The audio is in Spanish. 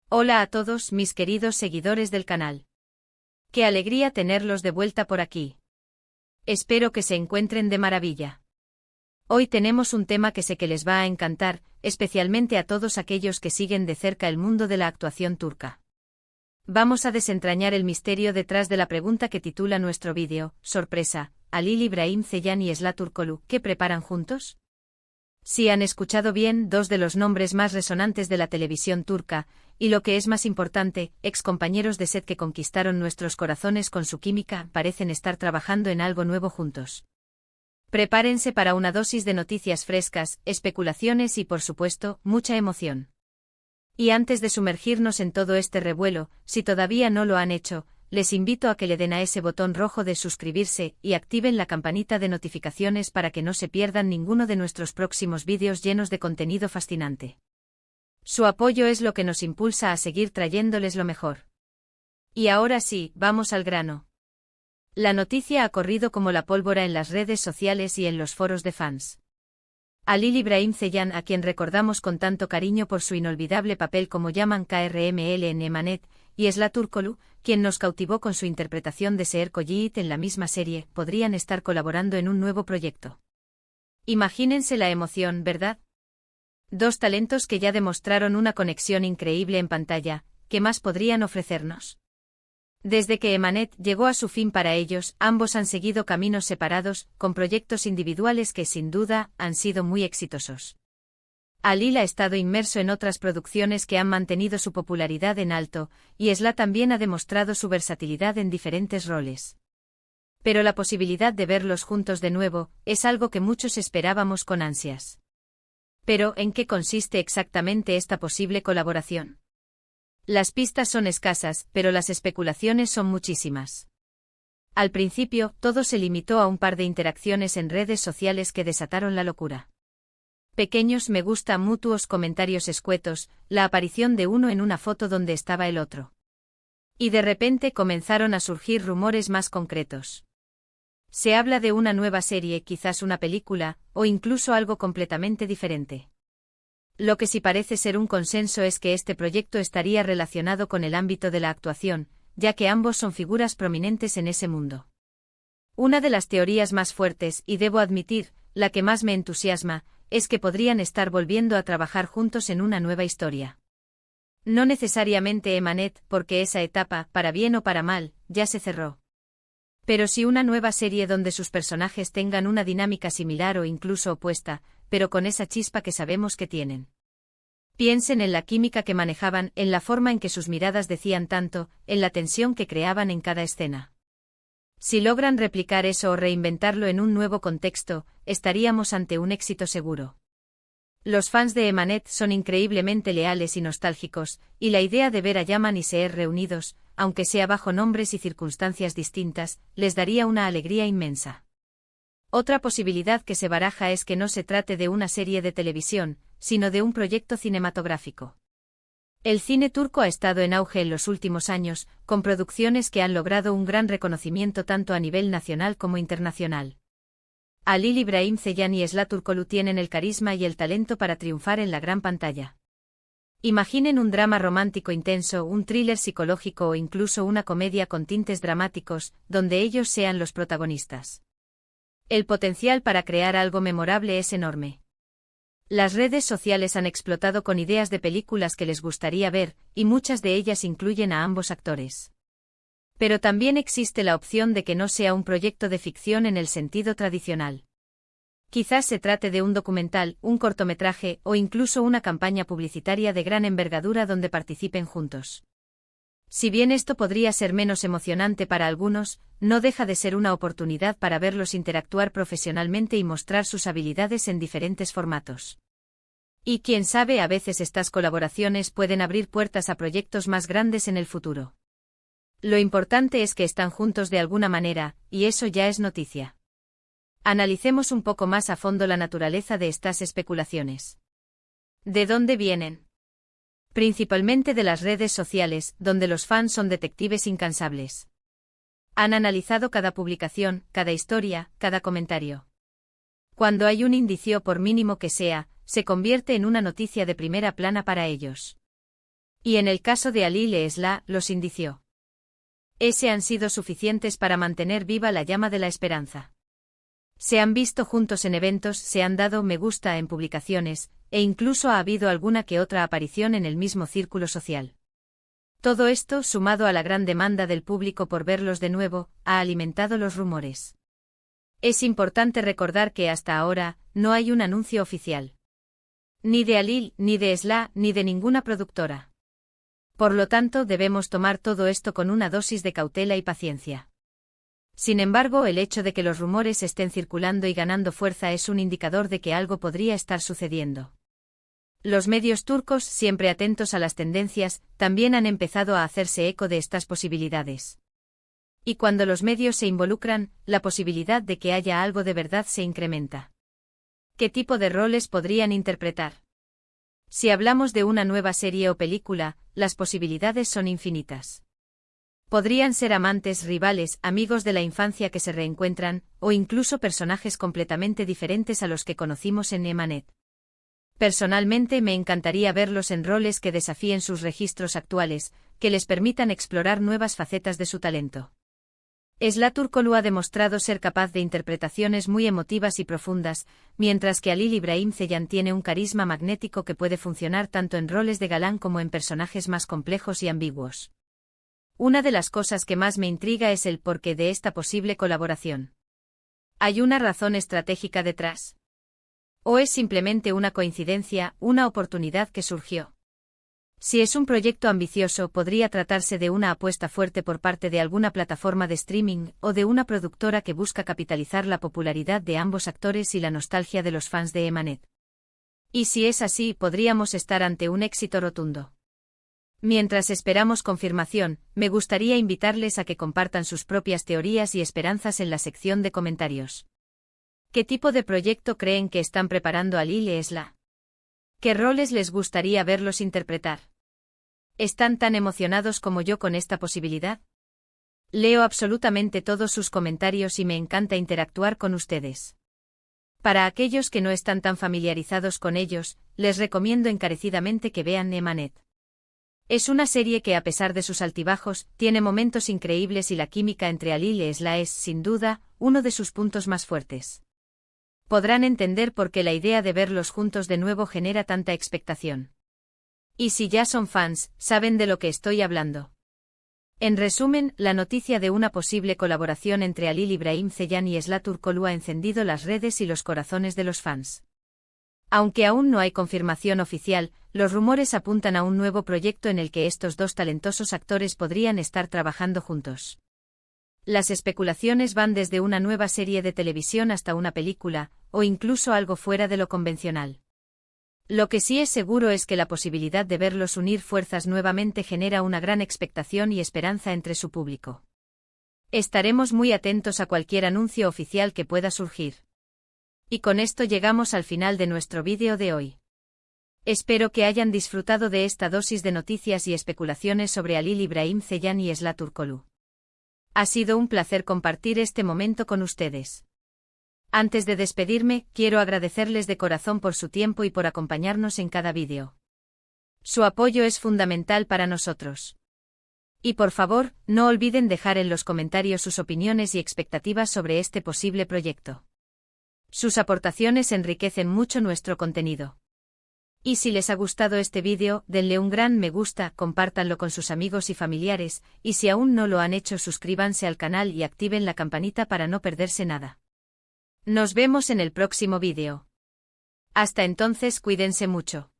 Hola a todos mis queridos seguidores del canal. Qué alegría tenerlos de vuelta por aquí. Espero que se encuentren de maravilla. Hoy tenemos un tema que sé que les va a encantar, especialmente a todos aquellos que siguen de cerca el mundo de la actuación turca. Vamos a desentrañar el misterio detrás de la pregunta que titula nuestro vídeo, sorpresa, Halil İbrahim Ceylan y Esra Turkoglu, ¿qué preparan juntos? Si han escuchado bien, dos de los nombres más resonantes de la televisión turca, y lo que es más importante, excompañeros de set que conquistaron nuestros corazones con su química, parecen estar trabajando en algo nuevo juntos. Prepárense para una dosis de noticias frescas, especulaciones y, por supuesto, mucha emoción. Y antes de sumergirnos en todo este revuelo, si todavía no lo han hecho, les invito a que le den a ese botón rojo de suscribirse y activen la campanita de notificaciones para que no se pierdan ninguno de nuestros próximos vídeos llenos de contenido fascinante. Su apoyo es lo que nos impulsa a seguir trayéndoles lo mejor. Y ahora sí, vamos al grano. La noticia ha corrido como la pólvora en las redes sociales y en los foros de fans. Halil İbrahim Ceylan, a quien recordamos con tanto cariño por su inolvidable papel como Yaman Krml en Emanet, y Esra Turkoglu, quien nos cautivó con su interpretación de Seher Koyit en la misma serie, podrían estar colaborando en un nuevo proyecto. Imagínense la emoción, ¿verdad? Dos talentos que ya demostraron una conexión increíble en pantalla, ¿qué más podrían ofrecernos? Desde que Emanet llegó a su fin para ellos, ambos han seguido caminos separados, con proyectos individuales que sin duda han sido muy exitosos. Halil ha estado inmerso en otras producciones que han mantenido su popularidad en alto, y Esra también ha demostrado su versatilidad en diferentes roles. Pero la posibilidad de verlos juntos de nuevo es algo que muchos esperábamos con ansias. Pero, ¿en qué consiste exactamente esta posible colaboración? Las pistas son escasas, pero las especulaciones son muchísimas. Al principio, todo se limitó a un par de interacciones en redes sociales que desataron la locura. Pequeños me gusta mutuos, comentarios escuetos, la aparición de uno en una foto donde estaba el otro. Y de repente comenzaron a surgir rumores más concretos. Se habla de una nueva serie, quizás una película, o incluso algo completamente diferente. Lo que sí parece ser un consenso es que este proyecto estaría relacionado con el ámbito de la actuación, ya que ambos son figuras prominentes en ese mundo. Una de las teorías más fuertes, y debo admitir, la que más me entusiasma, es que podrían estar volviendo a trabajar juntos en una nueva historia. No necesariamente Emanet, porque esa etapa, para bien o para mal, ya se cerró. Pero sí una nueva serie donde sus personajes tengan una dinámica similar o incluso opuesta, pero con esa chispa que sabemos que tienen. Piensen en la química que manejaban, en la forma en que sus miradas decían tanto, en la tensión que creaban en cada escena. Si logran replicar eso o reinventarlo en un nuevo contexto, estaríamos ante un éxito seguro. Los fans de Emanet son increíblemente leales y nostálgicos, y la idea de ver a Yaman y Seher reunidos, aunque sea bajo nombres y circunstancias distintas, les daría una alegría inmensa. Otra posibilidad que se baraja es que no se trate de una serie de televisión, sino de un proyecto cinematográfico. El cine turco ha estado en auge en los últimos años, con producciones que han logrado un gran reconocimiento tanto a nivel nacional como internacional. Halil İbrahim Ceylan y Esra Turkoglu tienen el carisma y el talento para triunfar en la gran pantalla. Imaginen un drama romántico intenso, un thriller psicológico o incluso una comedia con tintes dramáticos, donde ellos sean los protagonistas. El potencial para crear algo memorable es enorme. Las redes sociales han explotado con ideas de películas que les gustaría ver, y muchas de ellas incluyen a ambos actores. Pero también existe la opción de que no sea un proyecto de ficción en el sentido tradicional. Quizás se trate de un documental, un cortometraje o incluso una campaña publicitaria de gran envergadura donde participen juntos. Si bien esto podría ser menos emocionante para algunos, no deja de ser una oportunidad para verlos interactuar profesionalmente y mostrar sus habilidades en diferentes formatos. Y quién sabe, a veces estas colaboraciones pueden abrir puertas a proyectos más grandes en el futuro. Lo importante es que están juntos de alguna manera, y eso ya es noticia. Analicemos un poco más a fondo la naturaleza de estas especulaciones. ¿De dónde vienen? Principalmente de las redes sociales, donde los fans son detectives incansables. Han analizado cada publicación, cada historia, cada comentario. Cuando hay un indicio, por mínimo que sea, se convierte en una noticia de primera plana para ellos. Y en el caso de Ali Leesla, los indició. Ese han sido suficientes para mantener viva la llama de la esperanza. Se han visto juntos en eventos, se han dado me gusta en publicaciones, e incluso ha habido alguna que otra aparición en el mismo círculo social. Todo esto, sumado a la gran demanda del público por verlos de nuevo, ha alimentado los rumores. Es importante recordar que hasta ahora, no hay un anuncio oficial. Ni de Ali, ni de Esla, ni de ninguna productora. Por lo tanto, debemos tomar todo esto con una dosis de cautela y paciencia. Sin embargo, el hecho de que los rumores estén circulando y ganando fuerza es un indicador de que algo podría estar sucediendo. Los medios turcos, siempre atentos a las tendencias, también han empezado a hacerse eco de estas posibilidades. Y cuando los medios se involucran, la posibilidad de que haya algo de verdad se incrementa. ¿Qué tipo de roles podrían interpretar? Si hablamos de una nueva serie o película, las posibilidades son infinitas. Podrían ser amantes, rivales, amigos de la infancia que se reencuentran, o incluso personajes completamente diferentes a los que conocimos en Emanet. Personalmente me encantaría verlos en roles que desafíen sus registros actuales, que les permitan explorar nuevas facetas de su talento. Esla Turkoglu ha demostrado ser capaz de interpretaciones muy emotivas y profundas, mientras que Halil İbrahim Ceylan tiene un carisma magnético que puede funcionar tanto en roles de galán como en personajes más complejos y ambiguos. Una de las cosas que más me intriga es el porqué de esta posible colaboración. ¿Hay una razón estratégica detrás? ¿O es simplemente una coincidencia, una oportunidad que surgió? Si es un proyecto ambicioso, podría tratarse de una apuesta fuerte por parte de alguna plataforma de streaming o de una productora que busca capitalizar la popularidad de ambos actores y la nostalgia de los fans de Emanet. Y si es así, podríamos estar ante un éxito rotundo. Mientras esperamos confirmación, me gustaría invitarles a que compartan sus propias teorías y esperanzas en la sección de comentarios. ¿Qué tipo de proyecto creen que están preparando Halil e Esla? ¿Qué roles les gustaría verlos interpretar? ¿Están tan emocionados como yo con esta posibilidad? Leo absolutamente todos sus comentarios y me encanta interactuar con ustedes. Para aquellos que no están tan familiarizados con ellos, les recomiendo encarecidamente que vean Emanet. Es una serie que, a pesar de sus altibajos, tiene momentos increíbles y la química entre Halil e Esla es, sin duda, uno de sus puntos más fuertes. Podrán entender por qué la idea de verlos juntos de nuevo genera tanta expectación. Y si ya son fans, saben de lo que estoy hablando. En resumen, la noticia de una posible colaboración entre Halil İbrahim Ceylan y Esla Turkoglu ha encendido las redes y los corazones de los fans. Aunque aún no hay confirmación oficial, los rumores apuntan a un nuevo proyecto en el que estos dos talentosos actores podrían estar trabajando juntos. Las especulaciones van desde una nueva serie de televisión hasta una película, o incluso algo fuera de lo convencional. Lo que sí es seguro es que la posibilidad de verlos unir fuerzas nuevamente genera una gran expectación y esperanza entre su público. Estaremos muy atentos a cualquier anuncio oficial que pueda surgir. Y con esto llegamos al final de nuestro vídeo de hoy. Espero que hayan disfrutado de esta dosis de noticias y especulaciones sobre Halil İbrahim Ceylan y Esla Turkoglu. Ha sido un placer compartir este momento con ustedes. Antes de despedirme, quiero agradecerles de corazón por su tiempo y por acompañarnos en cada vídeo. Su apoyo es fundamental para nosotros. Y por favor, no olviden dejar en los comentarios sus opiniones y expectativas sobre este posible proyecto. Sus aportaciones enriquecen mucho nuestro contenido. Y si les ha gustado este vídeo, denle un gran me gusta, compártanlo con sus amigos y familiares, y si aún no lo han hecho, suscríbanse al canal y activen la campanita para no perderse nada. Nos vemos en el próximo vídeo. Hasta entonces, cuídense mucho.